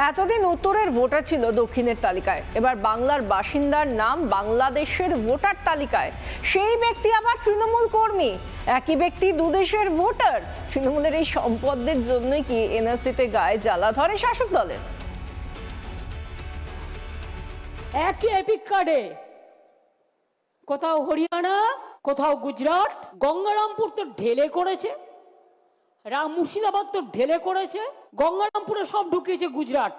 এতদিন উত্তরের ভোটার ছিল দক্ষিণের তালিকায়, এবার বাংলার বাসিন্দার নাম বাংলাদেশের ভোটার তালিকায়। সেই ব্যক্তি আবার তৃণমূল কর্মী। একই ব্যক্তি দুদেশের ভোটার। তৃণমূলের এই সম্পদের জন্যই কি এনআরসিতে গায়ে জ্বালা ধরে শাসক দলের? একই এপিক কার্ডে কোথাও হরিয়ানা, কোথাও গুজরাট, গঙ্গারামপুর তো ঢেলে করেছে, মুর্শিদাবাদ তো ঢেলে করেছে, গঙ্গারামপুরে সব ঢুকিয়েছে গুজরাট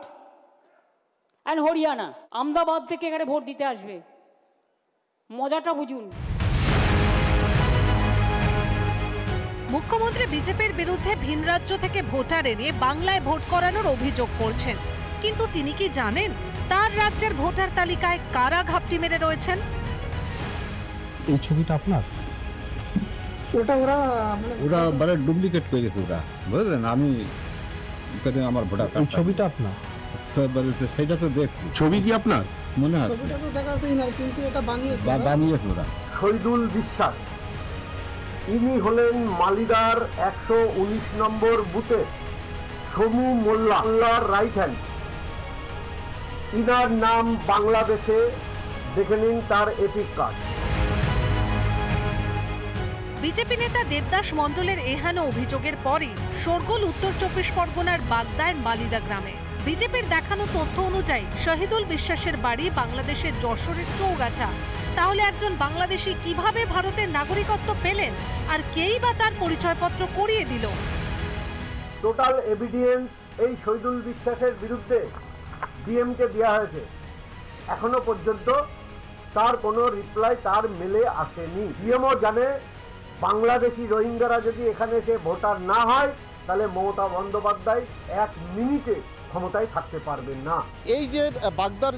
অ্যান্ড হরিয়ানা। আহমেদাবাদ থেকে এখানে ভোট দিতে আসবে, মজাটা বুঝুন। মুখ্যমন্ত্রী বিজেপির বিরুদ্ধে ভিন রাজ্য থেকে ভোটার এনে বাংলায় ভোট করানোর অভিযোগ করছেন, কিন্তু তিনি কি জানেন তার রাজ্যের ভোটার তালিকায় কারা ঘাপটি মেরে রয়েছেন? এই ছবিটা আপনার? ওটা ওরা মানে ডুপ্লিকেট করে গেছে ওরা, বুঝলেন? আমি আমার ভোটার কার্ড ছবিটা আপনার? সেটা তো দেখছি। ছবি কি আপনার? মনে হয় ছবিটা তো দেখাছেই না, কিন্তু এটা বানিয়েছে ওরা। শহীদুল বিশ্বাস, ইনি হলেন মালিদার 119 নম্বর বুথে সমু মোল্লার রাইট হ্যান্ড। ইনার নাম বাংলাদেশে, দেখে নিন তার এপিক কার্ড। বিজেপি নেতা দেবদাস মণ্ডলের এহেন অভিযোগের পরই শোরগোল উত্তর 24 পরগনার বাগদার মালিদা গ্রামে। বিজেপির দেখানো তথ্য অনুযায়ী শহীদুল বিশ্বাসের বাড়ি বাংলাদেশের যশোরের চৌগাছা। তাহলে একজন বাংলাদেশি কিভাবে ভারতের নাগরিকত্ব পেলেন, আর কেই বা তার পরিচয়পত্র করিয়ে দিল? টোটাল এভিডেন্স এই শহীদুল বিশ্বাসের বিরুদ্ধে ডিএমকে দেওয়া হয়েছে, এখনো পর্যন্ত তার কোনো রিপ্লাই তার মেলে আসেনি। ডিএমও জানে বাংলাদেশি রোহিঙ্গারা যদি এখানে এসে ভোটার না হয় তাহলে মমতা বন্দ্যোপাধ্যায় 1 মিনিটে ক্ষমতায় থাকতে পারবেন না। এই যে বাগদার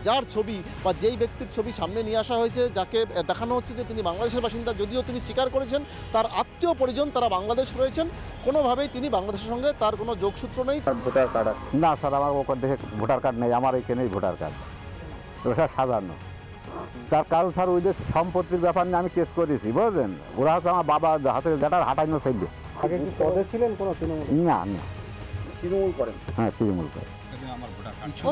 যার ছবি বা যেই ব্যক্তির ছবি সামনে নিয়ে আসা হয়েছে, যাকে দেখানো হচ্ছে যে তিনি বাংলাদেশের বাসিন্দা, যদিও তিনি স্বীকার করেছেন তার আত্মীয় পরিজন তারা বাংলাদেশ রয়েছেন, কোনোভাবেই তিনি বাংলাদেশের সঙ্গে তার কোনো যোগসূত্র নেই। ভোটার কার্ড না স্যার, আমার ওখান থেকে ভোটার কার্ড নেই, আমার এখানেই ভোটার কার্ড। ওটা সাজানো তার কারণ স্যার ওই যে সম্পত্তির ব্যাপার নিয়ে আমি কেস করেছি, বুঝলেন? ওরা হচ্ছে আমার বাবা হাতে যেটার হাঁটাইনো ছিল। আগে কি পদে ছিলেন কোনো তৃণমূল? না না, তৃণমূল করেন? হ্যাঁ, তৃণমূল করেন।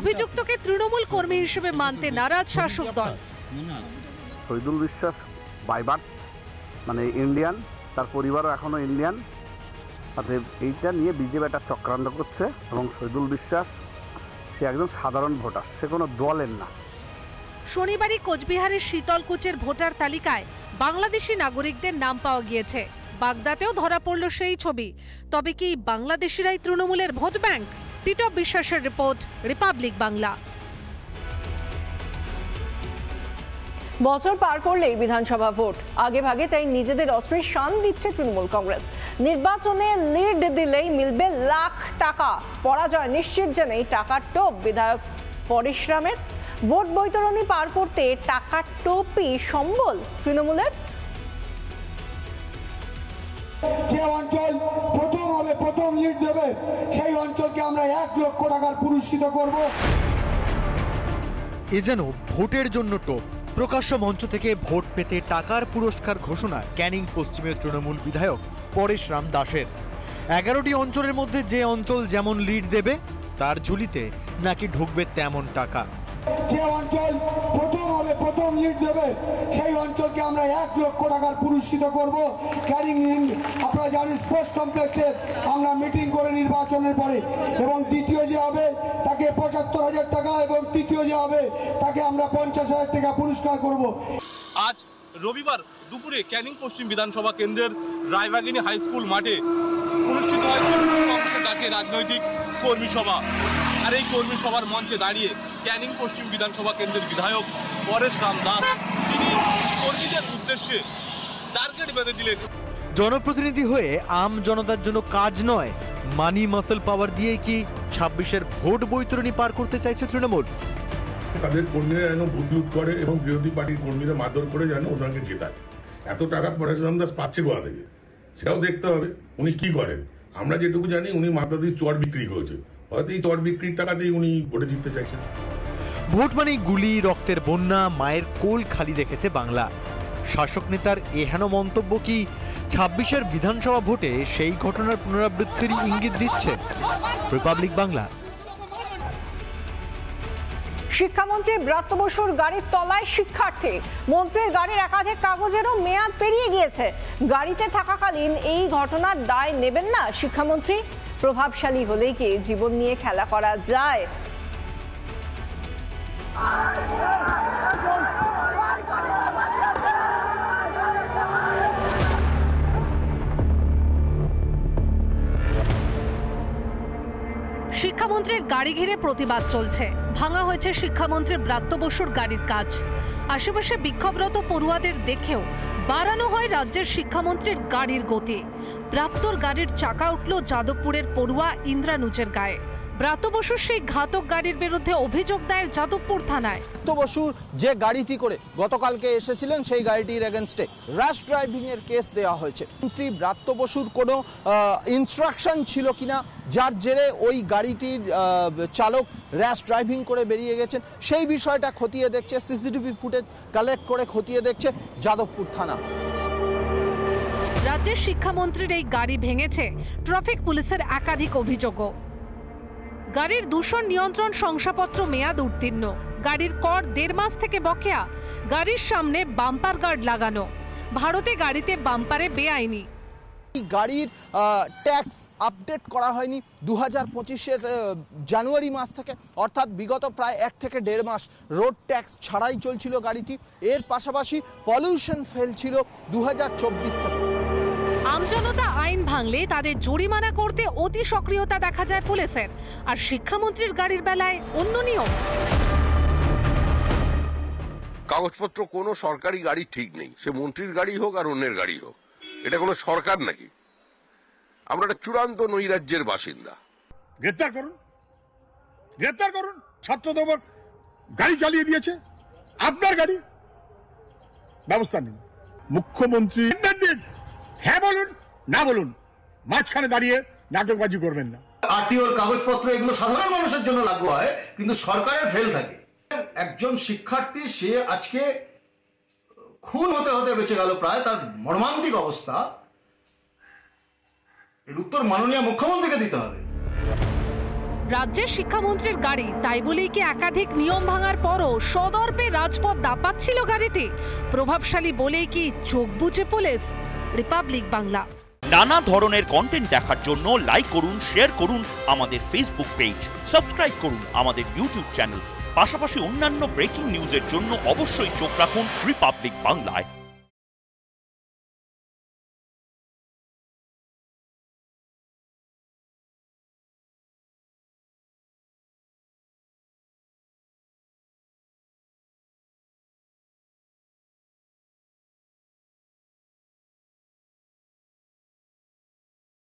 অভিযুক্তকে তৃণমূল কর্মী হিসেবে মানতে নারাজ শাসক দল। শহীদুল বিশ্বাস বাই বার্থ মানে ইন্ডিয়ান, তার পরিবারও এখনও ইন্ডিয়ান। অতএব এইটা নিয়ে বিজেপি একটা চক্রান্ত করছে, এবং শহীদুল বিশ্বাস সে একজন সাধারণ ভোটার, সে কোনো দলের না। শনিবারই কোচবিহারের শীতলকুচের ভোটার তালিকায় বাংলাদেশি নাগরিকদের নাম পাওয়া গিয়েছে। বাগদাতেও ধরা পড়ল সেই ছবি। তবে কি বাংলাদেশিরাই তৃণমূলের ভোট ব্যাংক? টিটপ বিশ্বাসের রিপোর্ট, রিপাবলিক বাংলা। বছর পার করলেই বিধানসভা ভোট আগে ভাগে, তাই নিজেদের অস্ত্রের শান দিচ্ছে তৃণমূল কংগ্রেস। নির্বাচনে লিড দিলেই মিলবে লাখ টাকা, পরাজয় নিশ্চিত জেনেই টাকার টোপ বিধায়ক পরিশ্রমের। ভোট বৈতরণী পার করতে টাকার টোপই সম্বল তৃণমূলের। যে অঞ্চল প্রথম লিড দেবে সেই অঞ্চলকে আমরা 1 লক্ষ টাকার পুরস্কৃত করব। এ যেন ভোটের জন্য টোপ। প্রকাশ্য মঞ্চ থেকে ভোট পেতে টাকার পুরস্কার ঘোষণা ক্যানিং পশ্চিমের তৃণমূল বিধায়ক পরেশরাম দাসের। 11টি অঞ্চলের মধ্যে যে অঞ্চল যেমন লিড দেবে তার ঝুলিতে নাকি ঢুকবে তেমন টাকা। যে অঞ্চল প্রথম লিড দেবে সেই অঞ্চলকে আমরা 1 লক্ষ টাকার পুরস্কৃত করব। ক্যানিং আপনারা জানেন স্পোর্টস কমপ্লেক্সে আমরা মিটিং করে নির্বাচনের পরে, এবং দ্বিতীয় যে হবে তাকে 75,000 টাকা, এবং তৃতীয় যে হবে তাকে আমরা 50,000 টাকা পুরস্কার করব। আজ রবিবার দুপুরে ক্যানিং পশ্চিম বিধানসভা কেন্দ্রের রায়বাগিনী হাই স্কুল মাঠে অনুষ্ঠিত হয় কংগ্রেসের ডাকে রাজনৈতিক কর্মী সভা। আর এই কর্মী সভার মঞ্চে দাঁড়িয়ে ক্যানিং পশ্চিম বিধানসভা কেন্দ্রের বিধায়ক পরেশরাম দাস তিনি কর্মীদের উদ্দেশ্যে টার্গেট বেঁধে দিলেন। জনপ্রতিনিধি হয়ে আম জনতার জন্য কাজ নয়, মানি মাসল পাওয়ার দিয়ে কি 26-এর ভোট বৈতরণী পার করতে চাইছে তৃণমূল? তাদের কর্মীরা যেন বুদ্ধিউত করে এবং বিরোধী পার্টির কর্মীরা মারধর করে যেন ওনাকে জেতায়। এত টাকা পরেশরাম দাস পাচ্ছে কোথা থেকে সেটাও দেখতে হবে। উনি কি করেন আমরা যেটুকু জানি, উনি মাথা দিয়ে চট বিক্রি করেছে, হয়তো এই চট বিক্রির টাকা দিয়ে উনি ভোটে জিততে চাইছেন। ভোট মানেই গুলি, রক্তের বন্যা, মায়ের কোল খালি দেখেছে বাংলা। শাসক নেতার এহেন মন্তব্য কি 26-এর বিধানসভা ভোটে সেই ঘটনার পুনরাবৃত্তির ইঙ্গিত দিচ্ছে? রিপাবলিক বাংলা। শিক্ষামন্ত্রী ব্রাত্য বসুর গাড়ির তলায় শিক্ষার্থী, মন্ত্রীর গাড়ির একাধিক কাগজেরও মেয়াদ পেরিয়ে গিয়েছে। গাড়িতে থাকাকালীন এই ঘটনার দায় নেবেন না শিক্ষামন্ত্রী? প্রভাবশালী হলেই কি জীবন নিয়ে খেলা করা যায়? শিক্ষামন্ত্রীর গাড়ি ঘিরে প্রতিবাদ চলছে। ভাঙা হয়েছে শিক্ষামন্ত্রী ব্রাত্য বসুর গাড়ির কাজ। আশেপাশে বিক্ষোভরত পড়ুয়াদের দেখেও বাড়ানো হয় রাজ্যের শিক্ষামন্ত্রীর গাড়ির গতি। ব্রাত্যর গাড়ির চাকা উঠল যাদবপুরের পড়ুয়া ইন্দ্রানুজের গায়ে। ব্রাত্য বসুর সেই ঘাতক গাড়ির বিরুদ্ধে অভিযোগ দায়ের যাদবপুর থানায়। ব্রাত্য বসুর যে গাড়িটি করে গতকালকে এসেছিলেন সেই গাড়িটির এগেনস্টে র্যাশ ড্রাইভিং এর কেস দেওয়া হয়েছে। মন্ত্রী ব্রাত্য বসুর কোনো ইনস্ট্রাকশন ছিল কিনা যার জেরে ওই গাড়িটির চালক র্যাশ ড্রাইভিং করে বেরিয়ে গেছেন সেই বিষয়টা খতিয়ে দেখছে, সিসিটিভি ফুটেজ কালেক্ট করে খতিয়ে দেখছে যাদবপুর থানা। রাজ্যের শিক্ষামন্ত্রীর এই গাড়ি ভেঙেছে ট্রাফিক পুলিশের একাধিক অভিযোগও। গাড়ির দূষণ নিয়ন্ত্রণ শংসাপত্র মেয়াদ উত্তীর্ণ, গাড়ির কর 1.5 মাস থেকে বকেয়া, গাড়ির সামনে বাম্পার গার্ড লাগানো, ভারতে গাড়িতে বাম্পারে বেআইনি। গাড়ির ট্যাক্স আপডেট করা হয়নি 2025-এর জানুয়ারি মাস থেকে, অর্থাৎ বিগত প্রায় 1 থেকে 1.5 মাস রোড ট্যাক্স ছাড়াই চলছিল গাড়িটি। এর পাশাপাশি পলিউশন ফেল ছিল 2024 থেকে। আমজনতা আইন ভাঙলে তাদের জরিমানা করতে অতি সক্রিয়তা দেখা যায় পুলিশের, আর শিক্ষামন্ত্রীর গাড়ির বেলায় অন্য নিয়ম। কাগজপত্র কোনো সরকারি গাড়ি ঠিক নেই, সে মন্ত্রীর গাড়ি হোক আর অন্যের গাড়ি হোক। এটা কোনো সরকার নাকি? আমরা একটা চূড়ান্ত নৈরাজ্যের বাসিন্দা। গ্রেপ্তার করুন, গ্রেপ্তার করুন। ছাত্রদের উপর গাড়ি চালিয়ে দিয়েছে, আপনার গাড়ি, ব্যবস্থা নিন। মুখ্যমন্ত্রী হ্যাঁ বলুন না বলুন, মাঝখানে দাঁড়িয়ে নাটকবাজি করবেন না। আরটিওর কাগজপত্র এগুলো সাধারণ মানুষের জন্য লাগু হয়, কিন্তু সরকারের ফেল থাকে। একজন শিক্ষার্থী সে আজকে খুন হতে হতে বেঁচে গেল, প্রায় তার মর্মান্তিক অবস্থা, এর উত্তর মাননীয় মুখ্যমন্ত্রীকে দিতে হবে। রাজ্যের শিক্ষামন্ত্রীর গাড়ি, তাই বলেই কি একাধিক নিয়ম ভাঙার পরও সদর্পে রাজপথ দাপাচ্ছিল গাড়িটি? প্রভাবশালী বলেই কি চোখ বুজে পুলিশ? রিপাবলিক বাংলা। নানা ধরনের কন্টেন্ট দেখার জন্য লাইক করুন, শেয়ার করুন আমাদের ফেসবুক পেজ, সাবস্ক্রাইব করুন আমাদের ইউটিউব চ্যানেল। পাশাপাশি অন্যান্য ব্রেকিং নিউজের জন্য অবশ্যই চোখ রাখুন রিপাবলিক বাংলায়।